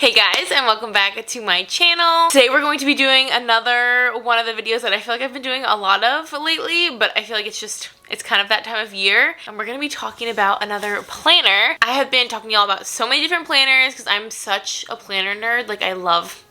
Hey guys, and welcome back to my channel. Today we're going to be doing another one of the videos that I feel like I've been doing a lot of lately, but I feel like it's kind of that time of year, and we're going to be talking about another planner. I have been talking to y'all about so many different planners because I'm such a planner nerd. Like, I love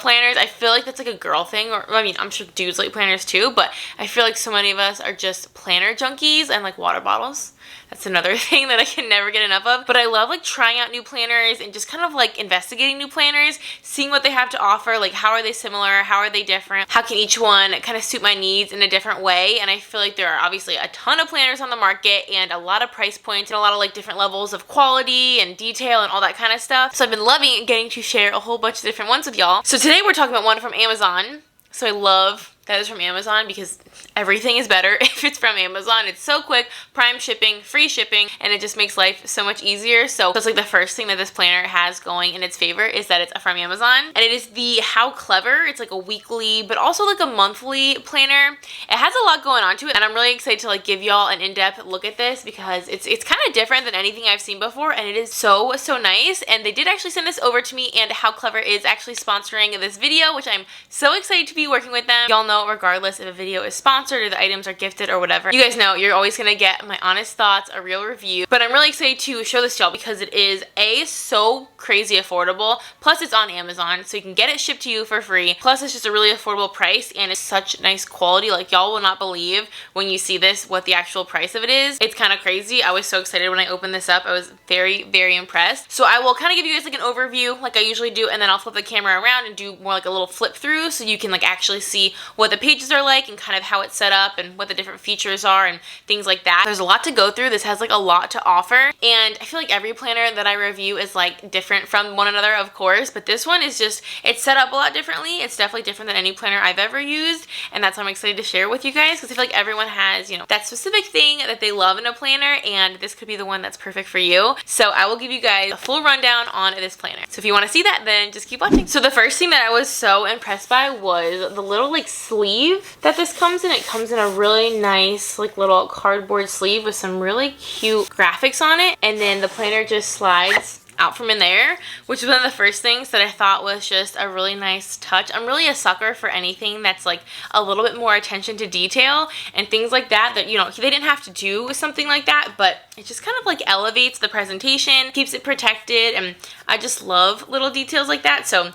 planners. I feel like that's like a girl thing, or I mean, I'm sure dudes like planners too, but I feel like so many of us are just planner junkies and like water bottles. That's another thing that I can never get enough of. But I love like trying out new planners and just kind of like investigating new planners, seeing what they have to offer, like how are they similar, how are they different, how can each one kind of suit my needs in a different way. And I feel like there are obviously a ton of planners on the market and a lot of price points and a lot of like different levels of quality and detail and all that kind of stuff. So I've been loving getting to share a whole bunch of different ones with y'all. So today we're talking about one from Amazon. So I love that it's from Amazon because everything is better if it's from Amazon. It's so quick, prime shipping, free shipping, and it just makes life so much easier. So that's like the first thing that this planner has going in its favor is that it's from Amazon. And it is the How Clever. It's like a weekly, but also like a monthly planner. It has a lot going on to it, and I'm really excited to like give y'all an in-depth look at this because it's kind of different than anything I've seen before, and it is so nice. And they did actually send this over to me, and How Clever is actually sponsoring this video, which I'm so excited to be working with them. Y'all know regardless if a video is sponsored or the items are gifted or whatever, you guys know you're always gonna get my honest thoughts, a real review. But I'm really excited to show this to y'all because it is so crazy affordable, plus it's on Amazon, so you can get it shipped to you for free, plus it's just a really affordable price, and it's such nice quality. Like, y'all will not believe when you see this what the actual price of it is. It's kind of crazy. I was so excited when I opened this up. I was very impressed. So I will kind of give you guys like an overview like I usually do, and then I'll flip the camera around and do more like a little flip through so you can like actually see what the pages are like and kind of how it's set up and what the different features are and things like that. There's a lot to go through. This has like a lot to offer, and I feel like every planner that I review is like different from one another, of course, but this one is just, it's set up a lot differently. It's definitely different than any planner I've ever used, and that's why I'm excited to share with you guys because I feel like everyone has, you know, that specific thing that they love in a planner, and this could be the one that's perfect for you. So I will give you guys a full rundown on this planner. So if you want to see that, then just keep watching. So the first thing that I was so impressed by was the little like sleeve that this comes in. It comes in a really nice like little cardboard sleeve with some really cute graphics on it, and then the planner just slides out from in there, which is one of the first things that I thought was just a really nice touch. I'm really a sucker for anything that's like a little bit more attention to detail and things like that, you know, they didn't have to do something like that, but it just kind of like elevates the presentation, keeps it protected, and I just love little details like that. So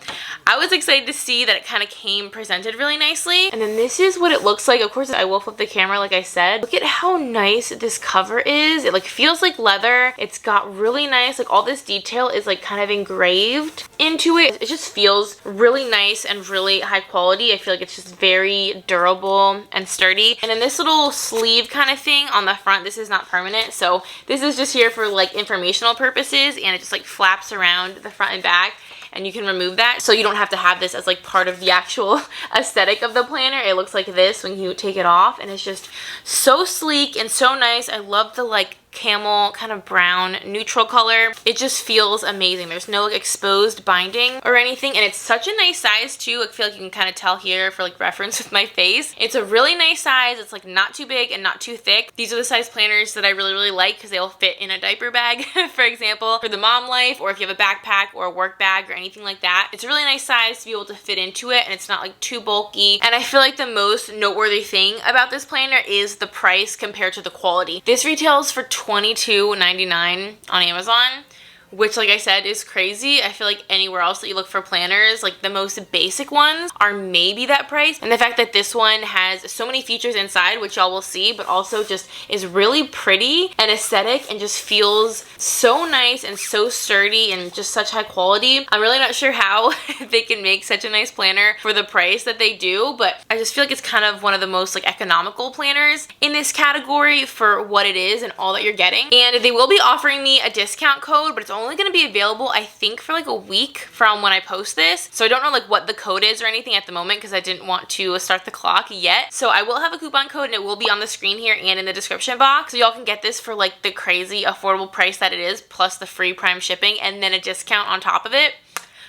I was excited to see that it kind of came presented really nicely. And then this is what it looks like. Of course, I will flip the camera like I said. Look at how nice this cover is. It like feels like leather. It's got really nice, like all this detail is like kind of engraved into it. It just feels really nice and really high quality. I feel like it's just very durable and sturdy. And then this little sleeve kind of thing on the front, this is not permanent, so this is just here for like informational purposes, and it just like flaps around the front and back, and you can remove that, so you don't have to have this as like part of the actual aesthetic of the planner. It looks like this when you take it off, and it's just so sleek and so nice. I love the like camel kind of brown neutral color. It just feels amazing. There's no like exposed binding or anything, and it's such a nice size too. I feel like you can kind of tell here for like reference with my face. It's a really nice size. It's like not too big and not too thick. These are the size planners that I really like because they'll fit in a diaper bag, for example, for the mom life, or if you have a backpack or a work bag or anything like that. It's a really nice size to be able to fit into it, and it's not like too bulky. And I feel like the most noteworthy thing about this planner is the price compared to the quality. This retails for $22.99 on Amazon, which, like I said, is crazy. I feel like anywhere else that you look for planners, like the most basic ones are maybe that price. And the fact that this one has so many features inside, which y'all will see, but also just is really pretty and aesthetic and just feels so nice and so sturdy and just such high quality. I'm really not sure how they can make such a nice planner for the price that they do, but I just feel like it's kind of one of the most like economical planners in this category for what it is and all that you're getting. And they will be offering me a discount code, but it's only going to be available, I think, for like a week from when I post this. So I don't know like what the code is or anything at the moment because I didn't want to start the clock yet. So I will have a coupon code, and it will be on the screen here and in the description box. So y'all can get this for like the crazy affordable price that it is, plus the free prime shipping and then a discount on top of it.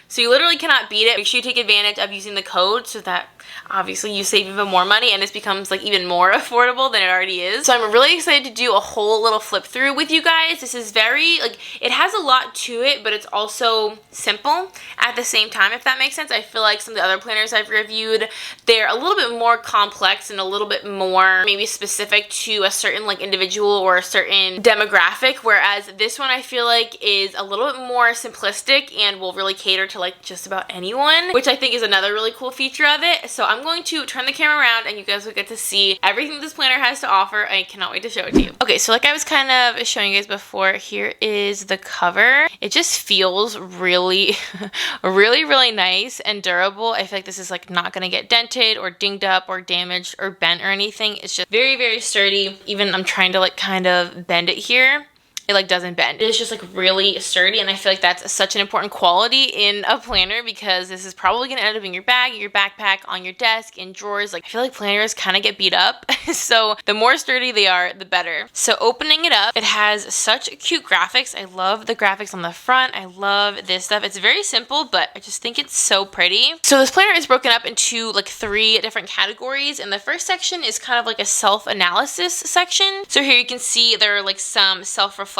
So you literally cannot beat it. Make sure you take advantage of using the code so that obviously you save even more money and this becomes like even more affordable than it already is. So I'm really excited to do a whole little flip through with you guys. This is very, like, it has a lot to it, but it's also simple at the same time, if that makes sense. I feel like some of the other planners I've reviewed, they're a little bit more complex and a little bit more maybe specific to a certain like individual or a certain demographic, whereas this one I feel like is a little bit more simplistic and will really cater to like just about anyone, which I think is another really cool feature of it. So I'm going to turn the camera around and you guys will get to see everything this planner has to offer. I cannot wait to show it to you. Okay, so like I was kind of showing you guys before, here is the cover. It just feels really, really nice and durable. I feel like this is like not gonna get dented or dinged up or damaged or bent or anything. It's just very sturdy. Even I'm trying to like kind of bend it here. It like doesn't bend. It is just like really sturdy, and I feel like that's such an important quality in a planner because this is probably gonna end up in your bag, your backpack, on your desk, in drawers. Like I feel like planners kind of get beat up, so the more sturdy they are, the better. So opening it up, it has such cute graphics. I love the graphics on the front. I love this stuff. It's very simple, but I just think it's so pretty. So this planner is broken up into like 3 different categories, and the first section is kind of like a self-analysis section. So here you can see there are like some self-reflection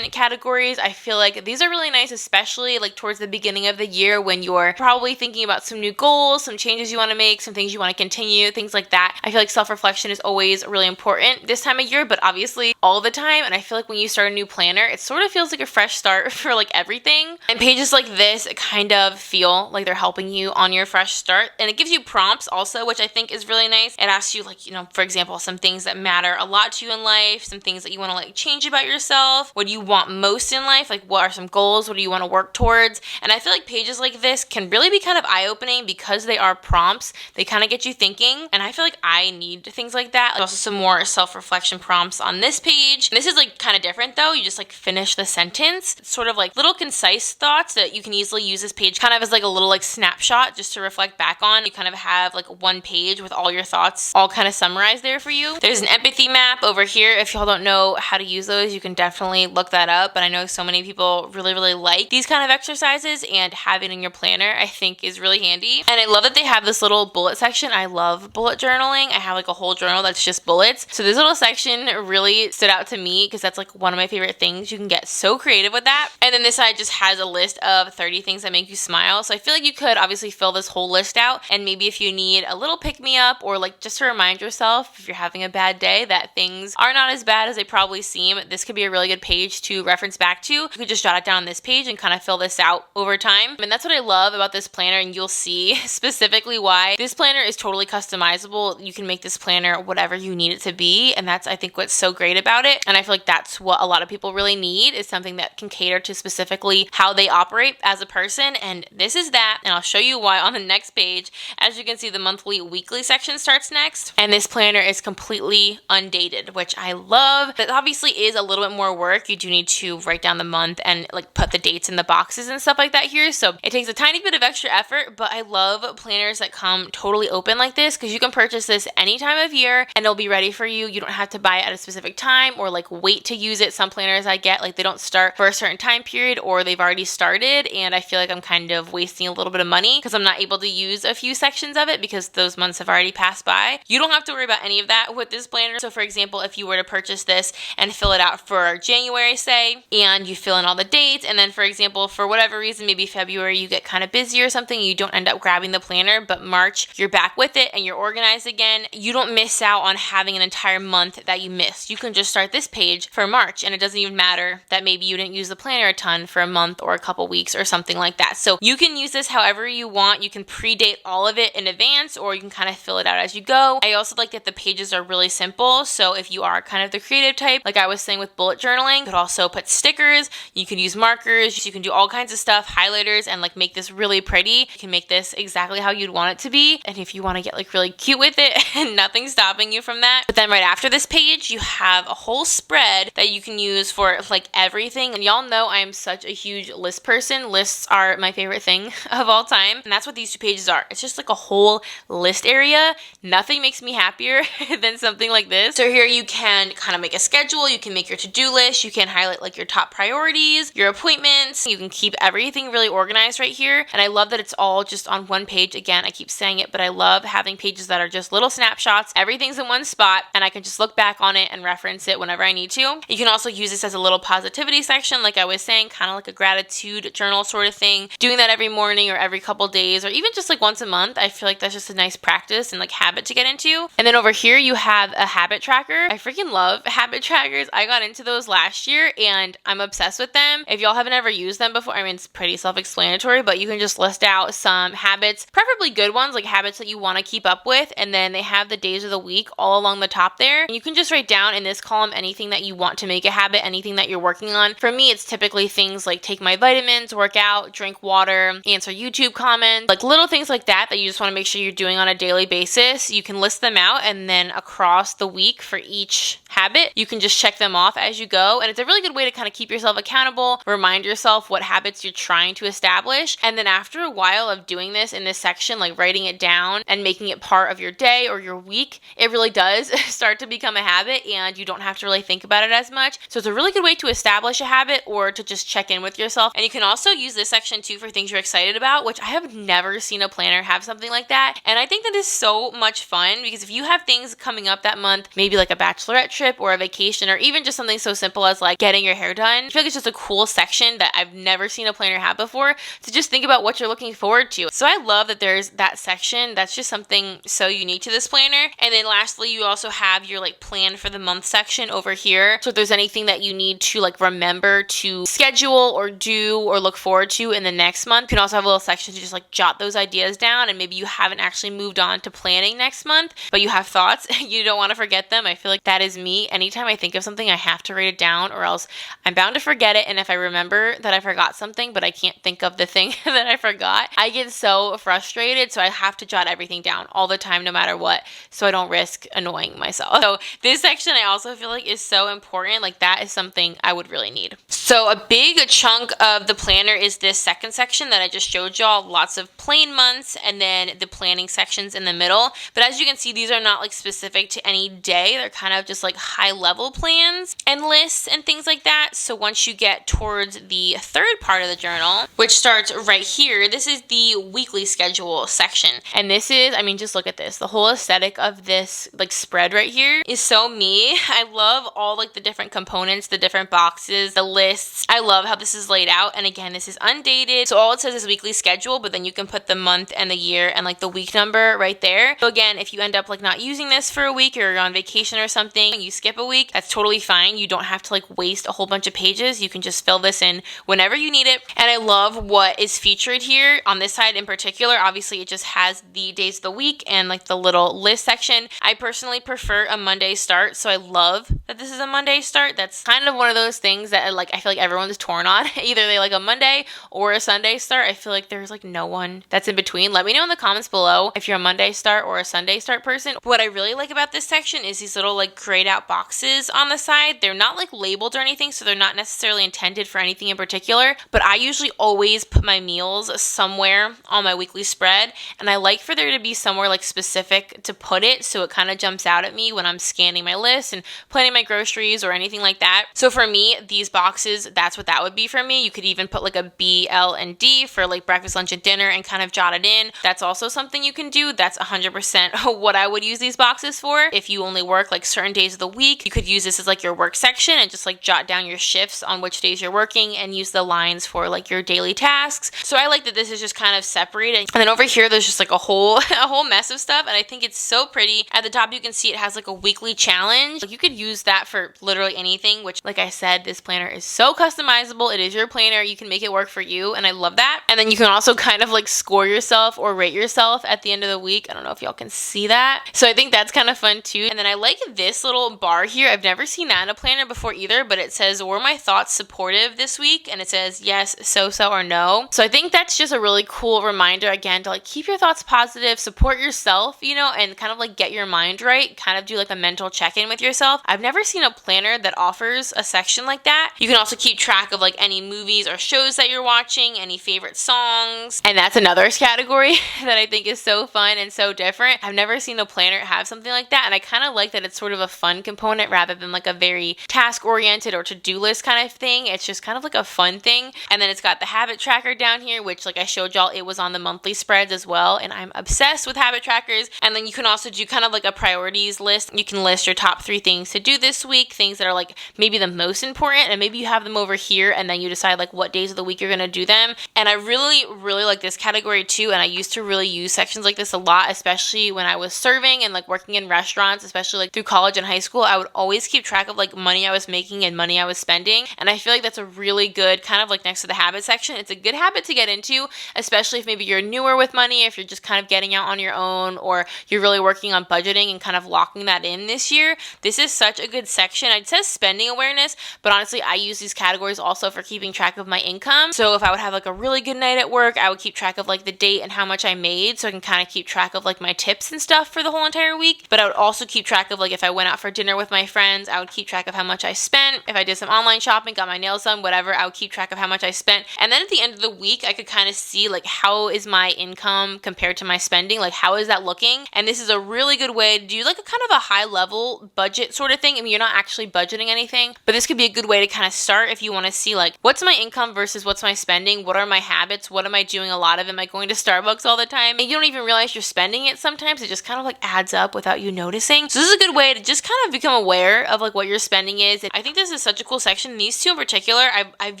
categories. I feel like these are really nice, especially like towards the beginning of the year when you're probably thinking about some new goals, some changes you want to make, some things you want to continue, things like that. I feel like self-reflection is always really important this time of year, but obviously all the time. And I feel like when you start a new planner, it sort of feels like a fresh start for like everything. And pages like this kind of feel like they're helping you on your fresh start. And it gives you prompts also, which I think is really nice. It asks you like, you know, for example, some things that matter a lot to you in life, some things that you want to like change about yourself. What do you want most in life? Like what are some goals? What do you want to work towards? And I feel like pages like this can really be kind of eye-opening because they are prompts. They kind of get you thinking, and I feel like I need things like that. There's also some more self-reflection prompts on this page. This is like kind of different though. You just like finish the sentence. It's sort of like little concise thoughts that you can easily use this page kind of as like a little like snapshot just to reflect back on. You kind of have like one page with all your thoughts all kind of summarized there for you. There's an empathy map over here. If y'all don't know how to use those, you can definitely look that up, but I know so many people really like these kind of exercises, and having in your planner I think is really handy. And I love that they have this little bullet section. I love bullet journaling. I have like a whole journal that's just bullets, so this little section really stood out to me because that's like one of my favorite things. You can get so creative with that. And then this side just has a list of 30 things that make you smile, so I feel like you could obviously fill this whole list out, and maybe if you need a little pick-me-up or like just to remind yourself if you're having a bad day that things are not as bad as they probably seem, this could be a really good page to reference back to. You could just jot it down on this page and kind of fill this out over time. And that's what I love about this planner, and you'll see specifically why this planner is totally customizable. You can make this planner whatever you need it to be, and that's I think what's so great about it. And I feel like that's what a lot of people really need, is something that can cater to specifically how they operate as a person, and this is that. And I'll show you why on the next page. As you can see, the monthly weekly section starts next, and this planner is completely undated, which I love. That obviously is a little bit more work. You do need to write down the month and like put the dates in the boxes and stuff like that here, so it takes a tiny bit of extra effort, but I love planners that come totally open like this because you can purchase this any time of year and it'll be ready for you. You don't have to buy it at a specific time or like wait to use it. Some planners I get, like they don't start for a certain time period or they've already started, and I feel like I'm kind of wasting a little bit of money because I'm not able to use a few sections of it because those months have already passed by. You don't have to worry about any of that with this planner. So for example, if you were to purchase this and fill it out for January, say, and you fill in all the dates, and then for example, for whatever reason, maybe February you get kind of busy or something, you don't end up grabbing the planner, but March you're back with it and you're organized again, you don't miss out on having an entire month that you missed. You can just start this page for March, and it doesn't even matter that maybe you didn't use the planner a ton for a month or a couple weeks or something like that. So you can use this however you want. You can predate all of it in advance, or you can kind of fill it out as you go. I also like that the pages are really simple, so if you are kind of the creative type, like I was saying with bullet journaling, you could also put stickers, you could use markers, you can do all kinds of stuff, highlighters, and like make this really pretty. You can make this exactly how you'd want it to be, and if you want to get like really cute with it, and nothing's stopping you from that. But then right after this page, you have a whole spread that you can use for like everything, and y'all know I am such a huge list person. Lists are my favorite thing of all time, and that's what these two pages are. It's just like a whole list area. Nothing makes me happier than something like this. So here you can kind of make a schedule, you can make your to-do list, wish. You can highlight like your top priorities, your appointments. You can keep everything really organized right here. And I love that it's all just on one page. Again, I keep saying it, but I love having pages that are just little snapshots. Everything's in one spot and I can just look back on it and reference it whenever I need to. You can also use this as a little positivity section, like I was saying, kind of like a gratitude journal sort of thing. Doing that every morning or every couple days or even just like once a month, I feel like that's just a nice practice and like habit to get into. And then over here you have a habit tracker. I freaking love habit trackers. I got into those last year and I'm obsessed with them. If y'all haven't ever used them before, I mean, it's pretty self-explanatory, but you can just list out some habits, preferably good ones, like habits that you want to keep up with. And then they have the days of the week all along the top there. And you can just write down in this column anything that you want to make a habit, anything that you're working on. For me, it's typically things like take my vitamins, work out, drink water, answer YouTube comments, like little things like that you just want to make sure you're doing on a daily basis. You can list them out and then across the week for each habit, you can just check them off as you go. And it's a really good way to kind of keep yourself accountable, remind yourself what habits you're trying to establish. And then after a while of doing this in this section, like writing it down and making it part of your day or your week, it really does start to become a habit and you don't have to really think about it as much. So it's a really good way to establish a habit or to just check in with yourself. And you can also use this section too for things you're excited about, which I have never seen a planner have something like that. And I think that is so much fun because if you have things coming up that month, maybe like a bachelorette trip or a vacation or even just something so simple as like getting your hair done, I feel like it's just a cool section that I've never seen a planner have before to just think about what you're looking forward to. So I love that there's that section. That's just something so unique to this planner. And then lastly, you also have your like plan for the month section over here. So if there's anything that you need to like remember to schedule or do or look forward to in the next month, you can also have a little section to just like jot those ideas down. And maybe you haven't actually moved on to planning next month, but you have thoughts, you don't want to forget them. I feel like that is me. Anytime I think of something, I have to write it down or else I'm bound to forget it. And if I remember that I forgot something, but I can't think of the thing that I forgot, I get so frustrated. So I have to jot everything down all the time, no matter what, so I don't risk annoying myself. So this section I also feel like is so important. Like that is something I would really need. So a big chunk of the planner is this second section that I just showed y'all. Lots of plain months and then the planning sections in the middle. But as you can see, these are not like specific to any day. They're kind of just like high level plans and lists and things like that. So once you get towards the third part of the journal, which starts right here, this is the weekly schedule section. And this is, I mean, just look at this. The whole aesthetic of this like spread right here is so me. I love all like the different components, the different boxes, the lists. I love how this is laid out. And again, this is undated. So all it says is weekly schedule, but then you can put the month and the year and like the week number right there. So again, if you end up like not using this for a week or you're on vacation or something, you skip a week, that's totally fine. You don't have to like waste a whole bunch of pages. You can just fill this in whenever you need it. And I love what is featured here on this side in particular. Obviously, it just has the days of the week and like the little list section. I personally prefer a Monday start, so I love that this is a Monday start. That's kind of one of those things that like I feel like everyone's torn on. Either they like a Monday or a Sunday start. I feel like there's like no one that's in between. Let me know in the comments below if you're a Monday start or a Sunday start person. What I really like about this section is these little like grayed out boxes on the side. They're not like labeled or anything, so they're not necessarily intended for anything in particular, but I usually always put my meals somewhere on my weekly spread, and I like for there to be somewhere like specific to put it so it kind of jumps out at me when I'm scanning my list and planning my groceries or anything like that. So for me, these boxes, that's what that would be for me. You could even put like a B, L, and D for like breakfast, lunch, and dinner and kind of jot it in. That's also something you can do. That's 100% what I would use these boxes for. If you only work like certain days of the week, you could use this as like your work section and just like jot down your shifts on which days you're working and use the lines for like your daily tasks. So I like that this is just kind of separated. And then over here, there's just like a whole mess of stuff. And I think it's so pretty. At the top, you can see it has like a weekly challenge. Like you could use that for literally anything, which like I said, this planner is so customizable. It is your planner. You can make it work for you. And I love that. And then you can also kind of like score yourself or rate yourself at the end of the week. I don't know if y'all can see that. So I think that's kind of fun too. And then I like this little bar here. I've never seen that in a planner before either, but it says, were my thoughts supportive this week? And it says yes, so, or no. So I think that's just a really cool reminder again to like keep your thoughts positive, support yourself, you know, and kind of like get your mind right, kind of do like a mental check-in with yourself. I've never seen a planner that offers a section like that. You can also keep track of like any movies or shows that you're watching, any favorite songs. And that's another category that I think is so fun and so different. I've never seen a planner have something like that. And I kind of like that it's sort of a fun component rather than like a very task oriented or to-do list kind of thing. It's just kind of like a fun thing. And then it's got the habit tracker down here, which like I showed y'all, it was on the monthly spreads as well. And I'm obsessed with habit trackers. And then you can also do kind of like a priorities list. You can list your top 3 things to do this week, things that are like maybe the most important, and maybe you have them over here and then you decide like what days of the week you're going to do them. And I really like this category too, and I used to really use sections like this a lot, especially when I was serving and like working in restaurants, especially like through college and high school. I would always keep track of like money I was making and money I was spending, and I feel like that's a really good kind of like next to the habit section. It's a good habit to get into, especially if maybe you're newer with money, if you're just kind of getting out on your own, or you're really working on budgeting and kind of locking that in this year. This is such a good section. It says spending awareness, but honestly I use these categories also for keeping track of my income. So if I would have like a really good night at work, I would keep track of like the date and how much I made, so I can kind of keep track of like my tips and stuff for the whole entire week. But I would also keep track of like if I went out for dinner with my friends, I would keep track of how much I spent. If I did some online shopping, got my nails done, whatever, I would keep track of how much I spent. And then at the end of the week, I could kind of see like how is my income compared to my spending, like how is that looking? And this is a really good way to do like a kind of a high level budget sort of thing. I mean, you're not actually budgeting anything, but this could be a good way to kind of start if you want to see like what's my income versus what's my spending, what are my habits, what am I doing a lot of, am I going to Starbucks all the time? And you don't even realize you're spending it sometimes. It just kind of like adds up without you noticing. So this is a good way to just kind of become aware of like what your spending is. And I think this is such a cool section. These two in particular, I've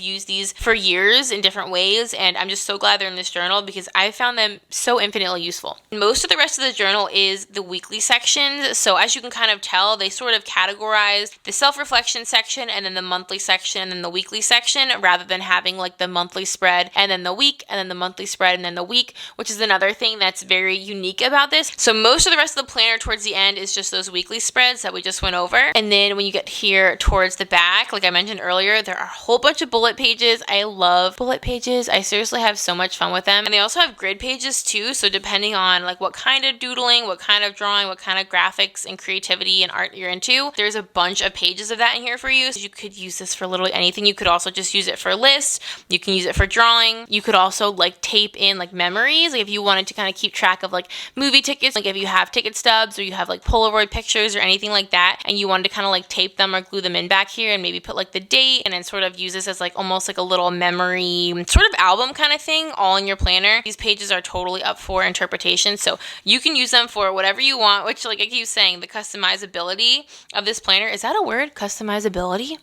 used these for years in different ways, and I'm just so glad they're in this journal because I found them so infinitely useful. Most of the rest of the journal is the weekly sections. So as you can kind of tell, they sort of categorize the self-reflection section and then the monthly section and then the weekly section, rather than having like the monthly spread and then the week and then the monthly spread and then the week, which is another thing that's very unique about this. So most of the rest of the planner towards the end is just those weekly spreads that we just went over. And then when you get here towards the back, like I mentioned earlier, there are a whole bunch of bullet pages. I love bullet pages. I seriously have so much fun with them. And they also have grid pages too. So depending on like what kind of doodling, what kind of drawing, what kind of graphics and creativity and art you're into, there's a bunch of pages of that in here for you. So you could use this for literally anything. You could also just use it for lists. You can use it for drawing. You could also like tape in like memories. Like if you wanted to kind of keep track of like movie tickets, like if you have ticket stubs or you have like Polaroid pictures or anything like that, and you wanted to kind of like tape them or glue them in back here and maybe put like the date and then sort of use this as like almost like a little memory sort of album kind of thing all in your planner. These pages are totally up for interpretation. So you can use them for whatever you want, which like I keep saying, the customizability of this planner, is that a word? Customizability?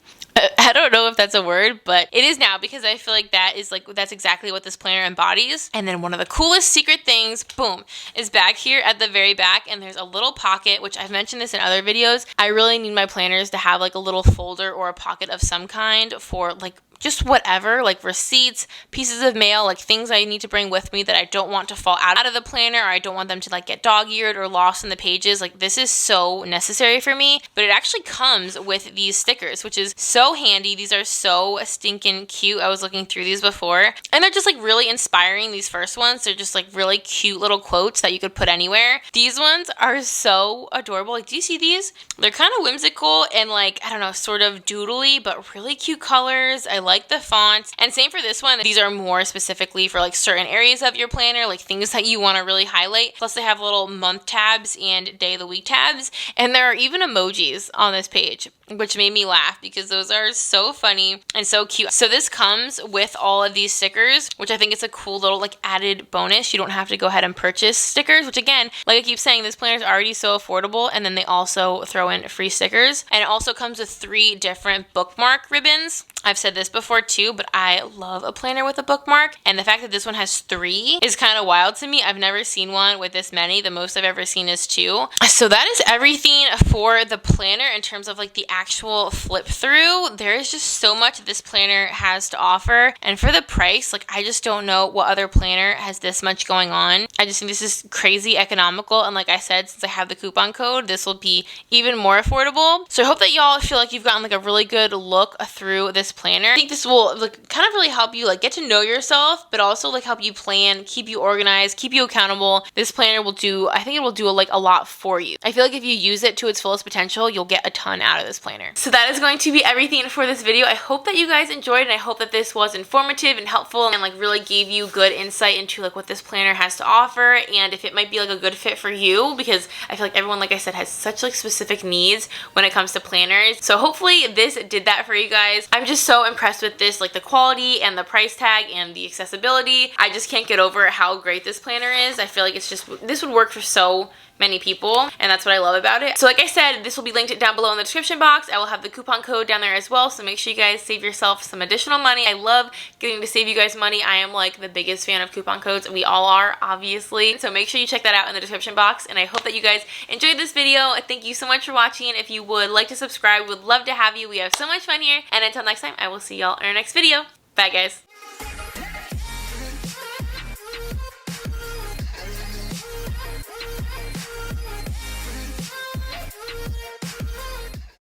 I don't know if that's a word, but it is now because I feel like that's exactly what this planner embodies. And then one of the coolest secret things, boom, is back here at the very back, and there's a little pocket, which I've mentioned this in other videos. I really need my planners to have like a little folder or a pocket of some kind for like just whatever, like receipts, pieces of mail, like things I need to bring with me that I don't want to fall out of the planner, or I don't want them to like get dog-eared or lost in the pages. Like this is so necessary for me, but it actually comes with these stickers, which is so handy. These are so stinking cute. I was looking through these before, and they're just like really inspiring. These first ones, they're just like really cute little quotes that you could put anywhere. These ones are so adorable. Like, do you see these? They're kind of whimsical and like, I don't know, sort of doodly, but really cute colors. I like the fonts. And same for this one. These are more specifically for like certain areas of your planner, like things that you want to really highlight. Plus they have little month tabs and day of the week tabs. And there are even emojis on this page, which made me laugh because those are so funny and so cute. So this comes with all of these stickers, which I think is a cool little like added bonus. You don't have to go ahead and purchase stickers, which again, like I keep saying, this planner is already so affordable, and then they also throw in free stickers. And it also comes with 3 different bookmark ribbons. I've said this before too, but I love a planner with a bookmark, and the fact that this one has 3 is kind of wild to me. I've never seen one with this many. The most I've ever seen is 2. So that is everything for the planner in terms of like the actual flip through. There is just so much this planner has to offer, and for the price, like I just don't know what other planner has this much going on. I just think this is crazy economical, and like I said, since I have the coupon code, this will be even more affordable. So I hope that y'all feel like you've gotten like a really good look through this planner. I think this will like kind of really help you like get to know yourself, but also like help you plan, keep you organized, keep you accountable. This planner will do, I think it will do like a lot for you. I feel like if you use it to its fullest potential, you'll get a ton out of this planner. planner. So that is going to be everything for this video. I hope that you guys enjoyed, and I hope that this was informative and helpful and like really gave you good insight into like what this planner has to offer and if it might be like a good fit for you, because I feel like everyone, like I said, has such like specific needs when it comes to planners. So hopefully this did that for you guys. I'm just so impressed with this, like the quality and the price tag and the accessibility. I just can't get over how great this planner is. I feel like it's just, this would work for so many people, and that's what I love about it. So like I said, this will be linked down below in the description box. I will have the coupon code down there as well, so make sure you guys save yourself some additional money. I love getting to save you guys money. I am like the biggest fan of coupon codes. We all are, obviously. So make sure you check that out in the description box, and I hope that you guys enjoyed this video. Thank you so much for watching. If you would like to subscribe, would love to have you. We have so much fun here, and until next time, I will see y'all in our next video. Bye, guys.